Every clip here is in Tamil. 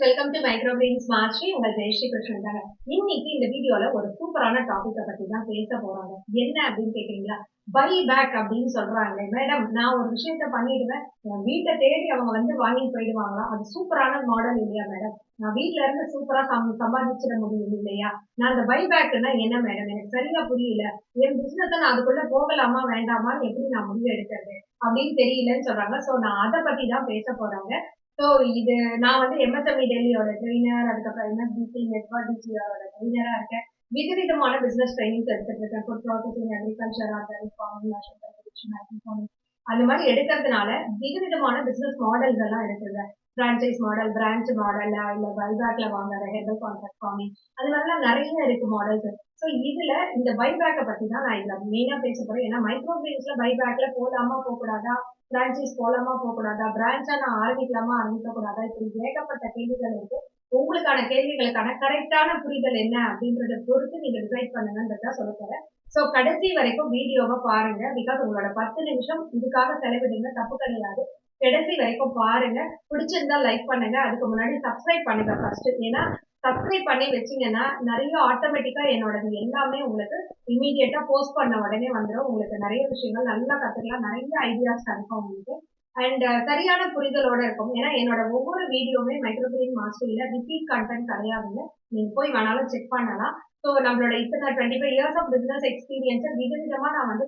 Welcome to மைக்ரோபிரெயின்ஸ் mastery. உங்கள் ஜெயஸ்ரீ கிருஷ்ணன் தாங்க. இன்னைக்கு இந்த வீடியோல ஒரு சூப்பரான டாபிக்கை பத்தி தான் பேச போறாங்க. என்ன அப்படின்னு கேக்குறீங்களா? பை பேக் அப்படின்னு சொல்றாங்க. மேடம், நான் ஒரு விஷயத்த பண்ணிடுவேன், என் வீட்டை தேடி அவங்க வந்து வாங்கிட்டு போயிடுவாங்களா? அது சூப்பரான மாடல் இல்லையா மேடம்? நான் வீட்டுல இருந்து சூப்பரா சம்பாதிச்சிட முடியும் இல்லையா? நான் அந்த பை பேக்னா என்ன மேடம், எனக்கு சரியா புரியல. என் பிசினஸ் நான் அதுக்குள்ள போகலாமா வேண்டாமான்னு எப்படி நான் முடிவு எடுக்கிறது அப்படின்னு தெரியலன்னு சொல்றாங்க. சோ நான் அதை பத்தி தான் பேச போறாங்க. ஸோ இது நான் வந்து எம்எஸ்எம்இ டெல்லியோட ட்ரெயினர், அதுக்கப்புறம் எம்எஸ்டிசி நெட்வொர்க் டிசிஆரோட ட்ரெயினரா இருக்கேன். விதவிதமான பிசினஸ் ட்ரைனிங்ஸ் எடுத்துட்டு இருக்கேன். Food processing, agriculture, organic farming, national cultivation, அந்த மாதிரி எடுக்கிறதுனால விதவிதமான பிசினஸ் மாடல்ஸ் எல்லாம் இருக்குங்க. பிரான்சைஸ் மாடல், பிரான்ச் மாடல், இல்ல பைபேக்ல வாங்குற ஹெர்பல் கான்ட்ராக்ட் ஃபார்மிங், அது மாதிரிலாம் நிறைய இருக்கு மாடல்ஸ். ஸோ இதுல இந்த பைபேக்கை பத்தி தான் நான் இதுல மெயினா பேச போறேன். ஏன்னா மைக்ரோ கிரெயின்ஸ்ல பைபேக்ல போலாமா போகக்கூடாதா, பிரான்சைஸ் போலாமா போகக்கூடாதா, பிரான்ச்சா நான் ஆரம்பிக்கலாமா ஆரம்பிக்க கூடாதா, இப்படி ஏகப்பட்ட கேள்விகள் இருக்கு. உங்களுக்கான கேள்விகளுக்கான கரெக்டான புரிதல் என்ன அப்படின்றத பொறுத்து நீங்க டிசைட் பண்ணுங்கன்றதா சொல்ல போறேன். சோ கடைசி வரைக்கும் வீடியோவை பாருங்க. பிகாஸ் உங்களோட 10 நிமிஷம் இதுக்காக செலவிடுங்க, தப்பு கிடையாது. கடைசி வரைக்கும் பாருங்க. பிடிச்சிருந்தா லைக் பண்ணுங்க. அதுக்கு முன்னாடி சப்ஸ்கிரைப் பண்ணுங்க ஃபர்ஸ்ட். ஏன்னா சப்ஸ்கிரைப் பண்ணி வச்சீங்கன்னா நிறைய ஆட்டோமேட்டிக்கா என்னோடது எல்லாமே உங்களுக்கு இமீடியட்டா போஸ்ட் பண்ண உடனே வந்துடும். உங்களுக்கு நிறைய விஷயங்கள் நல்லா கத்துக்கலாம், நிறைய ஐடியாஸ் கிடைக்கும் உங்களுக்கு. அண்ட் சரியான புரிதலோட இருக்கும். ஏன்னா என்னோட ஒவ்வொரு வீடியோவுமே மைக்ரோபிரெயின் மாஸ்டரியில ரிப்பீட் கண்டென்ட் கிடையாதுங்க. நீங்க போய் வேணாலும் செக் பண்ணலாம். ஸோ நம்மளோட இத்தனை 25 இயர்ஸ் ஆஃப் பிசினஸ் எக்ஸ்பீரியன்ஸை விதவிதமா நான் வந்து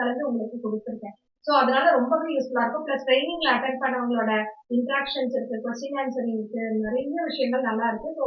கலந்து உங்களுக்கு கொடுத்துருக்கேன். ஸோ அதனால ரொம்பவே யூஸ்ஃபுல்லா இருக்கும். பிளஸ் ட்ரைனிங்ல அட்டென்ட் பண்ணவங்களோட இன்ட்ராக்ஷன்ஸ் இருக்கு, கொஸ்டின் ஆன்சரிங் இருக்கு, நிறைய விஷயங்கள் நல்லா இருக்கு. ஸோ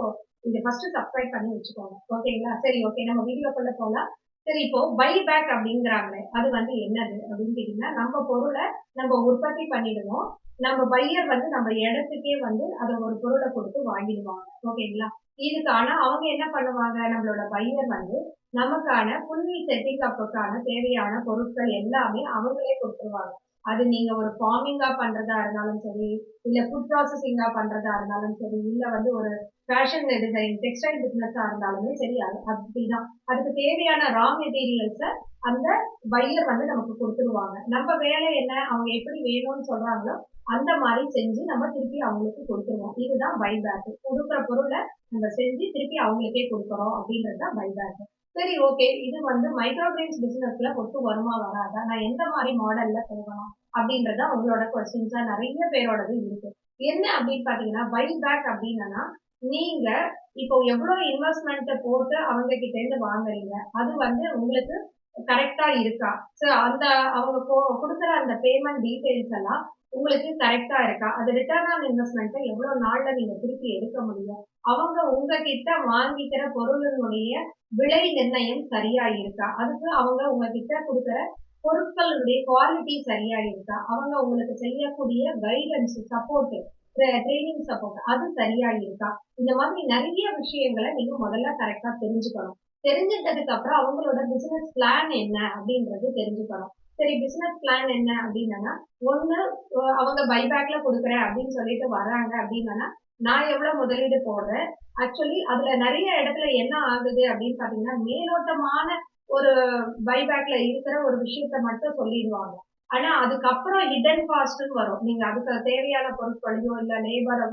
இதை ஃபர்ஸ்ட் சப்ஸ்கிரைப் பண்ணி வச்சுக்கோங்க. ஓகேங்களா? சரி, ஓகே, நம்ம வீடியோக்குள்ள போலாம். சரி, இப்போ பை பேக் அப்படிங்கிறாங்களே, அது வந்து என்னது அப்படின்னு கேட்டீங்கன்னா, நம்ம பொருளை நம்ம உற்பத்தி பண்ணிடுவோம். நம்ம பையர் வந்து நம்ம இடத்துக்கே வந்து அதை ஒரு பொருளை கொடுத்து வாங்கிடுவாங்க. ஓகேங்களா? இதுக்கான அவங்க என்ன பண்ணுவாங்க, நம்மளோட பையர் வந்து நமக்கான ஃபுல் செட்டிங் அப்புக்கான தேவையான பொருட்கள் எல்லாமே அவங்களே கொடுத்துருவாங்க. அது நீங்க ஒரு ஃபார்மிங்கா பண்றதா இருந்தாலும் சரி, இல்ல ஃபுட் ப்ராசஸிங்கா பண்றதா இருந்தாலும் சரி, இல்ல வந்து ஒரு ஃபேஷன் டிசைன், டெக்ஸ்டைல் பிசினஸா இருந்தாலுமே சரி, அப்படிதான். அதுக்கு தேவையான ரா மெட்டீரியல்ஸ அந்த பையர் வந்து நமக்கு கொடுத்துருவாங்க. நம்ம வேலை என்ன, அவங்க எப்படி வேணும்னு சொல்றாங்களோ அந்த மாதிரி செஞ்சு நம்ம திருப்பி அவங்களுக்கு கொடுத்துருவோம். இதுதான் பை பேக். கொடுக்குற பொருளை நம்ம செஞ்சு திருப்பி அவங்களுக்கே கொடுக்குறோம் அப்படின்றது தான் பை பேக். சரி, ஓகே, இது வந்து மைக்ரோகிரெயின்ஸ் பிசினஸ்ல ஒத்து வருமா வராதா, நான் எந்த மாதிரி மாடல்ல போகணும் அப்படின்றத உங்களோட கொஸ்டின்ஸா நிறைய பேரோடது இருக்கு. என்ன அப்படின்னு பாத்தீங்கன்னா, பை பேக் அப்படின்னா நீங்க இப்போ எவ்வளவு இன்வெஸ்ட்மெண்ட் போட்டு அவங்க கிட்ட இருந்து வாங்குறீங்க, அது வந்து உங்களுக்கு கரெக்டா இருக்கா? சோ அந்த அவங்க கொடுக்குற அந்த பேமெண்ட் டீடைல்ஸ் எல்லாம் உங்களுக்கு கரெக்டா இருக்கா? அது ரிட்டர்ன் ஆன் இன்வெஸ்ட்மெண்ட்டை எவ்வளவு நாள்ல நீங்க திருப்பி எடுக்க முடியும்? அவங்க உங்ககிட்ட வாங்கிக்கிற பொருளினுடைய விலை நிர்ணயம் சரியா இருக்கா? அதுக்கு அவங்க உங்ககிட்ட கொடுக்குற பொருட்களுடைய குவாலிட்டி சரியா இருக்கா? அவங்க உங்களுக்கு செய்யக்கூடிய கைடன்ஸ், சப்போர்ட், ட்ரைனிங் சப்போர்ட் அது சரியா இருக்கா? இந்த மாதிரி நிறைய விஷயங்களை நீங்க முதல்ல கரெக்டா தெரிஞ்சுக்கணும். தெரிஞ்சுட்டதுக்கு அப்புறம் அவங்களோட பிசினஸ் பிளான் என்ன அப்படின்றது தெரிஞ்சுக்கணும். சரி, பிசினஸ் பிளான் என்ன அப்படின்னா, ஒண்ணு அவங்க பைபேக்ல கொடுக்குறேன் அப்படின்னு சொல்லிட்டு வராங்க அப்படின்னா, நான் எவ்வளவு முதலீடு போடுறேன். ஆக்சுவலி அதுல நிறைய இடத்துல என்ன ஆகுது அப்படின்னு பாத்தீங்கன்னா, மேலோட்டமான ஒரு பைபேக்ல இருக்கிற ஒரு விஷயத்த மட்டும் சொல்லிடுவாங்க. ஆனா அதுக்கப்புறம் ஹிடன் காஸ்ட்னு வரும். நீங்க அதுக்கு தேவையான பொருட்களையோ இல்ல லேபர்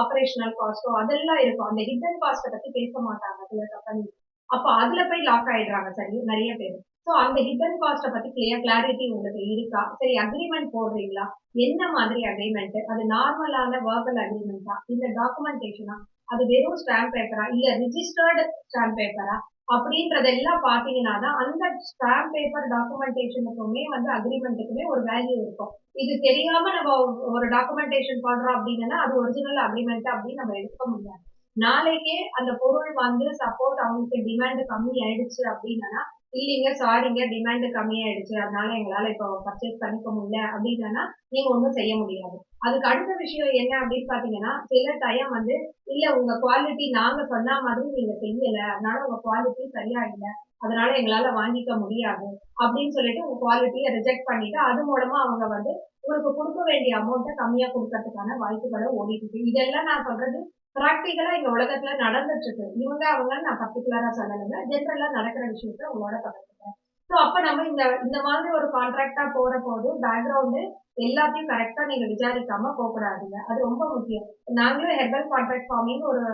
ஆபரேஷனல் காஸ்டோ அதெல்லாம் இருக்கும். அந்த ஹிடன் காஸ்ட பத்தி பேச மாட்டாங்க சில கம்பெனி. அப்ப அதுல போய் லாக் ஆயிடுறாங்க சரி நிறைய பேர். சோ அந்த ஹிடன் காஸ்ட பத்தி கிளாரிட்டி உங்களுக்கு இருக்கா? சரி, அக்ரிமெண்ட் போடுறீங்களா? என்ன மாதிரி அக்ரிமெண்ட்? அது நார்மலான வெர்பல் அக்ரிமெண்டா, இல்ல டாக்குமெண்டேஷனா, அது வெறும் ஸ்டாம்ப் பேப்பரா, இல்ல ரிஜிஸ்டர்டு ஸ்டாம்ப் பேப்பரா அப்படின்றதெல்லாம் பாத்தீங்கன்னா தான் அந்த ஸ்டாம்ப் பேப்பர் டாக்குமெண்டேஷனுக்குமே வந்து அக்ரிமெண்ட்டுக்குமே ஒரு வேல்யூ இருக்கும். இது தெரியாம நம்ம ஒரு டாக்குமெண்டேஷன் பண்றோம் அப்படின்னா அது ஒரிஜினல் அக்ரிமெண்ட் அப்படின்னு நம்ம எடுக்க முடியாது. நாளைக்கே அந்த பொருள் வந்து சப்போஸ் அவங்களுக்கு டிமாண்ட் கம்மி ஆயிடுச்சு அப்படின்னா, இல்லைங்க சாரிங்க, டிமாண்ட் கம்மியாயிடுச்சு, அதனால எங்களால இப்போ பர்ச்சேஸ் பண்ணிக்க முடியல அப்படின்னா நீங்க ஒண்ணும் செய்ய முடியாது. அதுக்கு அடுத்த விஷயம் என்ன அப்படின்னு பாத்தீங்கன்னா, சில டைம் வந்து இல்ல உங்க குவாலிட்டி நாங்க சொன்ன மாதிரி நீங்க செய்யல, அதனால உங்க குவாலிட்டி சரியா இல்ல, அதனால எங்களால வாங்கிக்க முடியாது அப்படின்னு சொல்லிட்டு உங்க குவாலிட்டியை ரிஜெக்ட் பண்ணிட்டு அது மூலமா அவங்க வந்து உங்களுக்கு கொடுக்க வேண்டிய அமௌண்ட்டை கம்மியா கொடுக்கறதுக்கான வாய்ப்புகளை ஓடிட்டு இருக்கு. இதெல்லாம் நான் சொல்றது பிராக்டிகலா இந்த உலகத்துல நடந்துட்டு இருக்கு. இவங்க அவங்க நான் பர்டிகுலரா சொல்லலைங்க, ஜென்ரலா நடக்கிற விஷயத்த உங்களோட பகிர்ந்துக்கிறேன். ஸோ அப்ப நம்ம இந்த இந்த மாதிரி ஒரு கான்ட்ராக்டா போற போது பேக்ரவுண்டு எல்லாத்தையும் கரெக்டா நீங்க விசாரிக்காம போகக்கூடாதுங்க. அது ரொம்ப முக்கியம். நாங்களும் ஹெர்பல் கான்ட்ராக்ட் ஃபார்மிங் ஒரு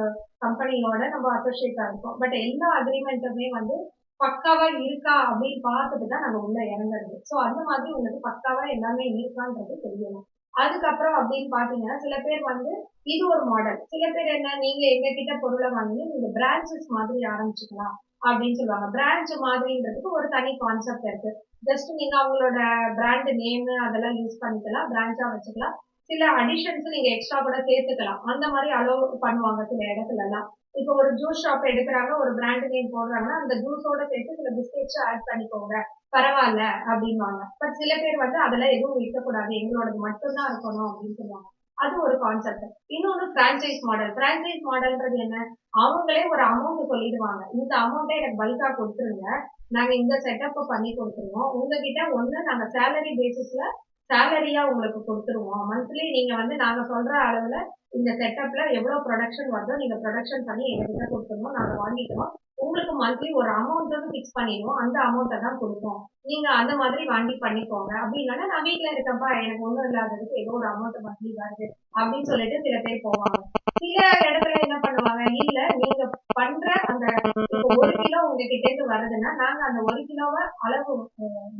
கம்பெனியோட நம்ம அசோசியேட்டா இருக்கோம். பட் எல்லா அக்ரிமெண்ட்டுமே வந்து பக்காவா இருக்கா அப்படின்னு பார்த்துட்டு தான் நாங்க உள்ள இறங்குறது. ஸோ அந்த மாதிரி உங்களுக்கு பக்காவா எல்லாமே இருக்கான்றது தெரியணும். அதுக்கப்புறம் அப்படின்னு பாத்தீங்கன்னா சில பேர் வந்து இது ஒரு மாடல். சில பேர் என்ன நீங்க எங்க கிட்ட பொருளை வாங்கி நீங்க பிரான்ச்சஸ் மாதிரி ஆரம்பிச்சுக்கலாம் அப்படின்னு சொல்லுவாங்க. பிரான்ச் மாதிரின்றதுக்கு ஒரு தனி கான்செப்ட் இருக்கு. ஜஸ்ட் நீங்க அவங்களோட பிராண்ட் நேம் அதெல்லாம் யூஸ் பண்ணிக்கலாம், பிரான்ச்சா வச்சுக்கலாம். சில அடிஷன்ஸ் நீங்க எக்ஸ்ட்ரா கூட சேர்த்துக்கலாம். அந்த மாதிரி அலோவ் பண்ணுவாங்க சில இடத்துல எல்லாம். இப்போ ஒரு ஜூஸ் ஷாப் எடுக்கிறாங்க, ஒரு பிராண்ட் நேம் போடுறாங்கன்னா அந்த ஜூஸோட சேர்த்து சில பிஸ்கெட்ஸும் ஆட் பண்ணிக்கோங்க பரவாயில்ல அப்படின்வாங்க. பட் சில பேர் வந்து அதெல்லாம் எதுவும் இருக்கக்கூடாது, எங்களோடது மட்டும்தான் இருக்கணும் அப்படின்னு சொல்லுவாங்க. அது ஒரு கான்செப்ட். இன்னொன்னு பிரான்சைஸ் மாடல். பிரான்சைஸ் மாடல்ன்றது என்ன? அவங்களே ஒரு அமௌண்ட் சொல்லிடுவாங்க. இந்த அமௌண்ட்டை எனக்கு பல்கா கொடுத்துருங்க, நாங்க இந்த செட்டப் பண்ணி கொடுத்துருவோம். உங்ககிட்ட ஒண்ணு நாங்க சேலரி பேசிஸ்ல சேலரியா உங்களுக்கு கொடுத்துருவோம். மந்த்லி நீங்க வந்து நாங்க சொல்ற அளவுல இந்த செட்டப்ல எவ்வளவு ப்ரொடக்ஷன் வருதோ நீங்க ப்ரொடக்ஷன் பண்ணி எங்ககிட்ட கொடுத்துருவோம், நாங்க வாங்கிக்கிறோம். உங்களுக்கு மந்த்லி ஒரு அமௌண்ட் வந்து ஃபிக்ஸ் பண்ணிடுவோம், அந்த அமௌண்ட்டை தான் கொடுப்போம். நீங்க அந்த மாதிரி வாங்கி பண்ணிக்கோங்க அப்படின்னா, நான் வீட்டுல இருக்கப்பா எனக்கு ஒண்ணும் இல்லாததுக்கு ஏதோ ஒரு அமௌண்ட் மந்த்லி வருது அப்படின்னு சொல்லிட்டு சில பேர் போவாங்க. சில இடத்துல என்ன பண்ணுவாங்க, இல்ல நீங்க பண்ற அந்த இப்போ 1 கிலோ உங்ககிட்ட இருந்து வருதுன்னா நாங்க அந்த 1 கிலோவை அளவு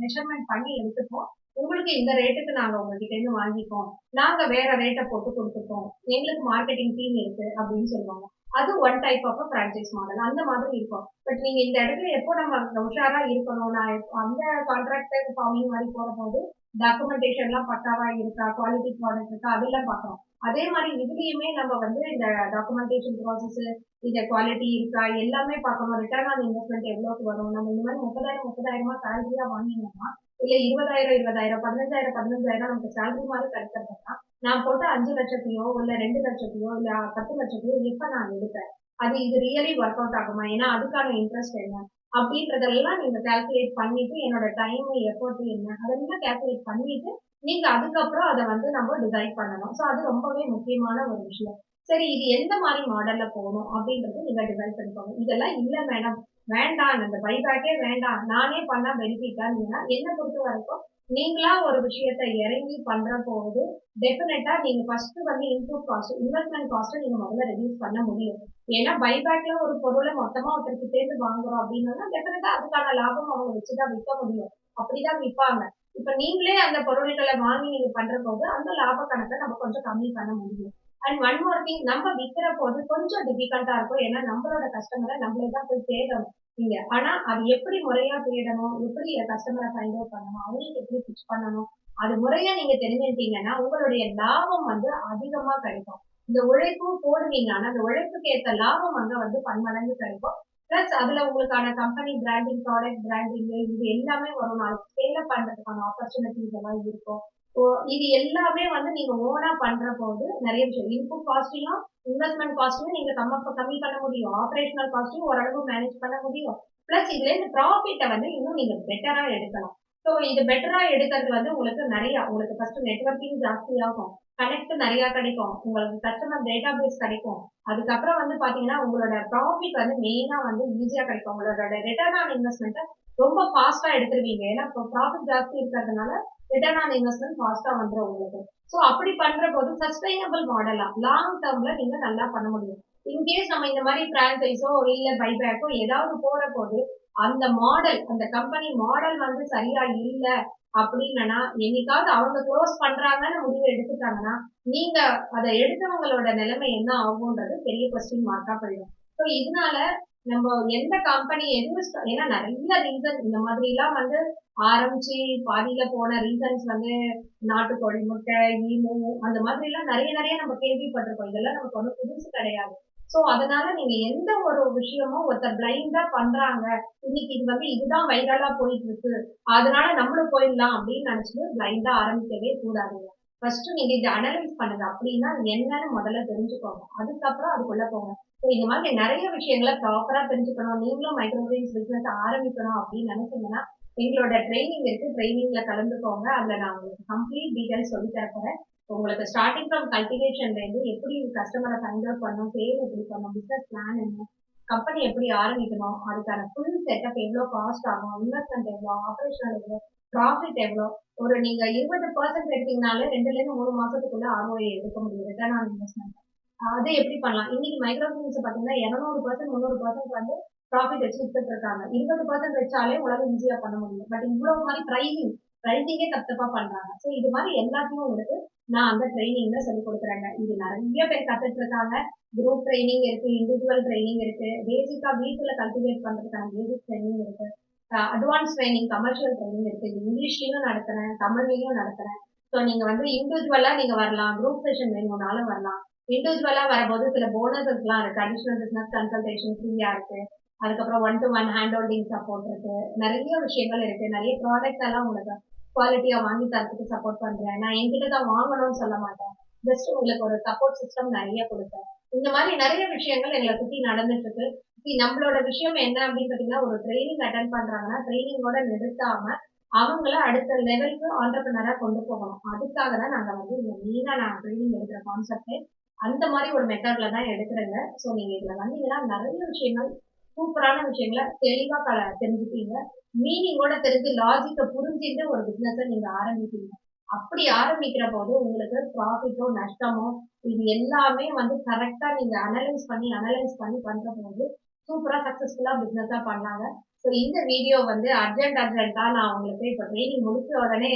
மெஷர்மெண்ட் பண்ணி எடுத்துப்போம். உங்களுக்கு இந்த ரேட்டுக்கு நாங்க உங்ககிட்ட இருந்து வாங்கிப்போம், நாங்க வேற ரேட்டை போட்டு கொடுத்துப்போம், எங்களுக்கு மார்க்கெட்டிங் டீம் இருக்கு அப்படின்னு சொல்லுவாங்க. அது one type of franchise model. அந்த மாதிரி இருக்கும். பட் நீங்க இந்த இடத்துல எப்போ நம்ம உஷாரா இருக்கணும், நான் அந்த கான்ட்ராக்டர் ஃபார்மிங் மாதிரி போற போது டாக்குமெண்டேஷன் எல்லாம் பக்காவா இருக்கா, குவாலிட்டி ப்ராடக்ட் இருக்கா, அதெல்லாம் பார்க்கணும். அதே மாதிரி இதுலயுமே நம்ம வந்து இந்த டாக்குமெண்டேஷன் ப்ராசஸ், இந்த குவாலிட்டி இருக்கா எல்லாமே பார்க்கணும். ரிட்டர்ன் ஆன் இன்வெஸ்ட்மெண்ட் எவ்வளவுக்கு வரும். நம்ம இந்த மாதிரி 30,000 சேலரியா வாங்கினோம்னா இல்ல 20,000 15,000 நமக்கு சேலரி மாதிரி கிடைக்கிறதுனா நான் போட்ட 5 லட்சத்தையோ இல்ல 2 லட்சத்தையோ இல்ல 10 லட்சத்தையோ எப்ப நான் எடுப்பேன், அது இது ரியலி ஒர்க் அவுட் ஆகுமா, ஏன்னா அதுக்கான இன்ட்ரெஸ்ட் என்ன அப்படின்றதெல்லாம் நீங்க கால்குலேட் பண்ணிட்டு என்னோட டைம் எஃபோர்ட் என்ன அதெல்லாம் கால்குலேட் பண்ணிட்டு நீங்க அதுக்கப்புறம் அதை வந்து நம்ம டிசைட் பண்ணணும். ஸோ அது ரொம்பவே முக்கியமான ஒரு விஷயம். சரி இது எந்த மாதிரி மாடல்ல போகணும் அப்படின்றது நீங்க டிசைட் பண்ணிக்கோங்க. இதெல்லாம் இல்ல மேடம், வேண்டாம் இந்த பைபேக்கே வேண்டாம், நானே பண்ணா பெனிஃபிட்டா என்ன பொறுத்த வரைக்கும் நீங்களா ஒரு விஷயத்தை இறங்கி பண்ற போது டெஃபினட்டா நீங்க ஃபர்ஸ்ட் வந்து இன்புட் காஸ்ட் இன்வெஸ்ட்மெண்ட் காஸ்ட்டை நீங்க முதல்ல ரெடியூஸ் பண்ண முடியும். ஏன்னா பைபேக்ல ஒரு பொருளை மொத்தமா ஒருத்தருக்கு சேர்ந்து வாங்குறோம் அப்படின்னா டெஃபினட்டா அதுக்கான லாபம் அவங்க வச்சுதான் விற்க முடியும், அப்படிதான் விற்பாங்க. இப்ப நீங்களே அந்த பொருட்களை வாங்கி நீங்க பண்ற போது அந்த லாப கணக்கை நம்ம கொஞ்சம் கம்மி பண்ண முடியும். அண்ட் ஒன் மோர் திங், நம்ம விற்கிற போது கொஞ்சம் டிஃபிகல்ட்டா இருக்கும். ஏன்னா நம்மளோட கஸ்டமரை நம்மளே தான் போய் தேடணும் நீங்க. ஆனா அது எப்படி முறையா தேடணும், எப்படி கஸ்டமரை ஃபைண்ட் அவுட் பண்ணணும், அவங்களுக்கு எப்படி பிச் பண்ணணும், அது முறையா நீங்க தெரிஞ்சுக்கிட்டீங்கன்னா உங்களுடைய லாபம் வந்து அதிகமா கிடைக்கும். இந்த உழைப்பும் போடுவீங்க, ஆனா அந்த உழைப்புக்கு ஏற்ற லாபம் அங்க வந்து பன்மடங்கு கிடைக்கும். பிளஸ் அதுல உங்களுக்கான கம்பெனி பிராண்டிங், ப்ராடக்ட் பிராண்டிங் இது எல்லாமே வரும். நாளைக்கு ஸ்கேல் அப் பண்றதுக்கான ஆப்பர்ச்சுனிட்டிஸ் எல்லாம் இருக்கும். ஸோ இது எல்லாமே வந்து நீங்க ஓனா பண்ற போது நிறைய விஷயம் இன்புட் காஸ்டையும் இன்வெஸ்ட்மெண்ட் காஸ்டையும் நீங்க கம்மி பண்ண முடியும், ஆபரேஷனல் காஸ்டையும் ஓரளவு மேனேஜ் பண்ண முடியும். பிளஸ் இதுல இருந்து ப்ராஃபிட்டை வந்து இன்னும் நீங்க பெட்டரா எடுக்கலாம். ஸோ இது பெட்டரா எடுக்கிறது வந்து உங்களுக்கு நிறைய உங்களுக்கு ஃபர்ஸ்ட் நெட்வொர்க்கிங் ஜாஸ்தி ஆகும், கனெக்ட் நிறைய கிடைக்கும், உங்களுக்கு கஸ்டமர் டேட்டா பேஸ் கிடைக்கும். அதுக்கப்புறம் வந்து பாத்தீங்கன்னா உங்களோட ப்ராஃபிட் வந்து மெயினா வந்து ஈஸியா கிடைக்கும். உங்களோட ரிட்டர்ன் ஆன் இன்வெஸ்ட்மெண்ட் ரொம்ப ஃபாஸ்டா எடுத்துருவீங்க. ஏன்னா இப்போ ப்ராஃபிட் ஜாஸ்தி இருக்கிறதுனால ரிட்டர்ன் ஆன் இன்வெஸ்ட்மெண்ட் ஃபாஸ்டா வந்துடும் உங்களுக்கு. ஸோ அப்படி பண்ற போது சஸ்டைனபிள் மாடலா லாங் டேர்ம்ல நீங்க நல்லா பண்ண முடியும். இன்கேஸ் நம்ம இந்த மாதிரி பிரான்சைஸோ இல்ல பைபேக்கோ ஏதாவது போற போது அந்த மாடல் அந்த கம்பெனி மாடல் வந்து சரியா இல்ல அப்படின்னா என்னைக்காவது அவங்க க்ளோஸ் பண்றாங்கன்னு முடிவு எடுத்துட்டாங்கன்னா நீங்க அதை எடுத்தவங்களோட நிலைமை என்ன ஆகும்ன்றது பெரிய கொஸ்டின் மார்க்கா போயிடும். ஸோ இதனால நம்ம எந்த கம்பெனி எதுவும் ஏன்னா நிறைய ரீசன் இந்த மாதிரி எல்லாம் வந்து ஆரம்பிச்சு பாதியில போன ரீசன்ஸ் வந்து நாட்டுக்கோழி முட்டை, ஈமு அந்த மாதிரி எல்லாம் நிறைய நிறைய நம்ம கேள்விப்பட்டிருக்கோம். இதெல்லாம் நமக்கு ஒன்றும் புதுசு கிடையாது. சோ அதனால நீங்க எந்த ஒரு விஷயமும் ஒருத்தர் பிளைண்டா பண்றாங்க, இன்னைக்கு இது வந்து இதுதான் வைரலா போயிட்டு இருக்கு, அதனால நம்மளும் போயிடலாம் அப்படின்னு நினைச்சிட்டு பிளைண்டா ஆரம்பிக்கவே கூடாதுங்க. ஃபர்ஸ்ட் நீங்க இதை அனலைஸ் பண்ணுங்க. அப்படின்னா என்னன்னு முதல்ல தெரிஞ்சுக்கோங்க, அதுக்கப்புறம் அதுக்குள்ள போங்க. ஸோ இந்த மாதிரி நிறைய விஷயங்களை ப்ராப்பரா தெரிஞ்சுக்கணும், நீங்களும் மைக்ரோகிரீன்ஸ் பிசினஸ் ஆரம்பிக்கணும் அப்படின்னு நினைச்சீங்கன்னா எங்களோட ட்ரைனிங் இருக்கு, ட்ரைனிங்ல கலந்துக்கோங்க. அதுல நான் உங்களுக்கு கம்ப்ளீட் டீடைல்ஸ் சொல்லி தரப்போறேன். உங்களுக்கு ஸ்டார்டிங் ஃப்ரம் கல்டிவேஷன்ல இருந்து எப்படி கஸ்டமரை ஃபைண்ட் அவுட் பண்ணணும், சேல் எப்படி பண்ணணும், பிசினஸ் பிளான் என்ன, கம்பெனி எப்படி ஆரம்பிக்கணும், அதுக்கான ஃபுல் செட்டப் எவ்வளோ காஸ்ட் ஆகும், இன்வெஸ்ட்மெண்ட் எவ்வளோ, ஆபரேஷனல் எவ்வளோ, ப்ராஃபிட் எவ்வளோ, ஒரு நீங்க 20% எடுத்தீங்கனாலே 2லேருந்து 3 மாசத்துக்குள்ள ROI எடுக்க முடியும். Return on investment. அது எப்படி பண்ணலாம்? இன்னைக்கு மைக்ரோ ஃபினான்ஸ் பார்த்தீங்கன்னா 200% 300% வந்து ப்ராஃபிட் வச்சு வித்துட்டு இருக்காங்க. 20% வச்சாலே உங்களால ஈஸியா பண்ண முடியும். பட் இவ்வளவு மாதிரி பிரைசிங்கே தப்பு தப்பா பண்றாங்க. ஸோ இது மாதிரி எல்லாத்தையும் உங்களுக்கு நான் அந்த ட்ரைனிங்ல சொல்லி கொடுக்குறேங்க. இது நிறைய பேர் கத்துட்டு இருக்காங்க. குரூப் ட்ரைனிங் இருக்கு, இண்டிவிஜுவல் ட்ரைனிங் இருக்கு, பேசிக்கா வீட்டுல கல்டிவேட் பண்றதுக்கான பேசிக் ட்ரைனிங் இருக்கு, அட்வான்ஸ் ட்ரைனிங், கமர்ஷியல் ட்ரைனிங் இருக்கு. இது இங்கிலீஷ்லயும் நடத்துறேன், தமிழ்லயும் நடத்துறேன். ஸோ நீங்க வந்து இண்டிவிஜுவலா நீங்க வரலாம், குரூப் செஷன் வேணும்னாலும் வரலாம். இண்டிவிஜுவலா வரும்போது சில போனஸஸ் எல்லாம் இருக்கு. அடிஷனல் பிசினஸ் கன்சல்டேஷன் ஃப்ரீயா இருக்கு. அதுக்கப்புறம் 1-to-1 ஹேண்ட் ஹோல்டிங் சப்போர்ட் இருக்கு. நிறைய விஷயங்கள் இருக்கு. நிறைய ப்ராடக்ட் எல்லாம் உங்களுக்கு குவாலிட்டியா வாங்கி தரத்துக்கு சப்போர்ட் பண்றேன். நான் என்கிட்ட தான் வாங்கணும்னு சொல்ல மாட்டேன். ஜஸ்ட் உங்களுக்கு ஒரு சப்போர்ட் சிஸ்டம் நிறைய கொடுப்பேன். இந்த மாதிரி நிறைய விஷயங்கள் எங்களை சுத்தி நடந்துட்டு இருக்கு. நம்மளோட விஷயம் என்ன அப்படின்னு பாத்தீங்கன்னா, ஒரு ட்ரைனிங் அட்டன் பண்றாங்கன்னா ட்ரைனிங்கோட நிறுத்தாம அவங்கள அடுத்த லெவலுக்கு ஆண்டர்பிரினரா கொண்டு போகணும். அதுக்காக தான் நாங்க வந்து இந்த மெயினா நான் ட்ரைனிங் எடுக்கிற கான்செப்டே அந்த மாதிரி ஒரு மெத்தட்ல தான் எடுக்கிறேங்க. ஸோ நீங்க இதுல வந்தீங்கன்னா நிறைய விஷயங்கள், சூப்பரான விஷயங்களை தெளிவா தெரிஞ்சுப்பீங்க. மீனிங்கோட தெரிஞ்சு லாஜிக்கை புரிஞ்சுட்டு ஒரு பிசினஸை நீங்க ஆரம்பிப்பீங்க. அப்படி ஆரம்பிக்கிற போது உங்களுக்கு ப்ராஃபிட்டோ நஷ்டமோ இது எல்லாமே வந்து கரெக்டா நீங்க அனலைஸ் பண்ணி பண்ற போது சூப்பரா சக்சஸ்ஃபுல்லா பிசினஸா பண்ணாங்க. ஸோ இந்த வீடியோ வந்து அர்ஜென்ட்டா நான் உங்களுக்கு இப்ப ட்ரைனிங் முடிச்ச உடனே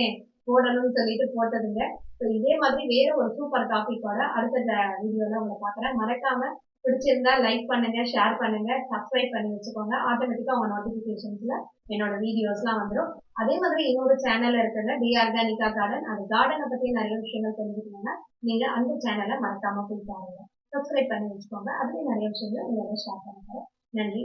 போடணும்னு சொல்லிட்டு போட்டதுங்க. ஸோ இதே மாதிரி வேற ஒரு சூப்பர் டாபிக்கோட அடுத்த வீடியோல உங்களை பார்க்குறேன். மறக்காம பிடிச்சிருந்தா லைக் பண்ணுங்க, ஷேர் பண்ணுங்க, சப்ஸ்கிரைப் பண்ணி வச்சுக்கோங்க. ஆட்டோமேட்டிக்கா உங்க நோட்டிபிகேஷன்ஸ்ல என்னோட வீடியோஸ்லாம் வந்துடும். அதே மாதிரி இன்னொரு சேனல் இருக்குங்க, தி ஆர்கானிகா கார்டன். அந்த கார்டனை பத்தி நிறைய விஷயங்கள் தெரிஞ்சுக்கணும்னா நீங்க அந்த சேனலை மறக்காம போய் பாருங்க. சப்ஸ்கிரைப் பண்ணி வச்சுக்கோங்க. அதுலயும் நிறைய விஷயங்கள் உங்களோட ஷேர் பண்ணுங்க. நன்றி.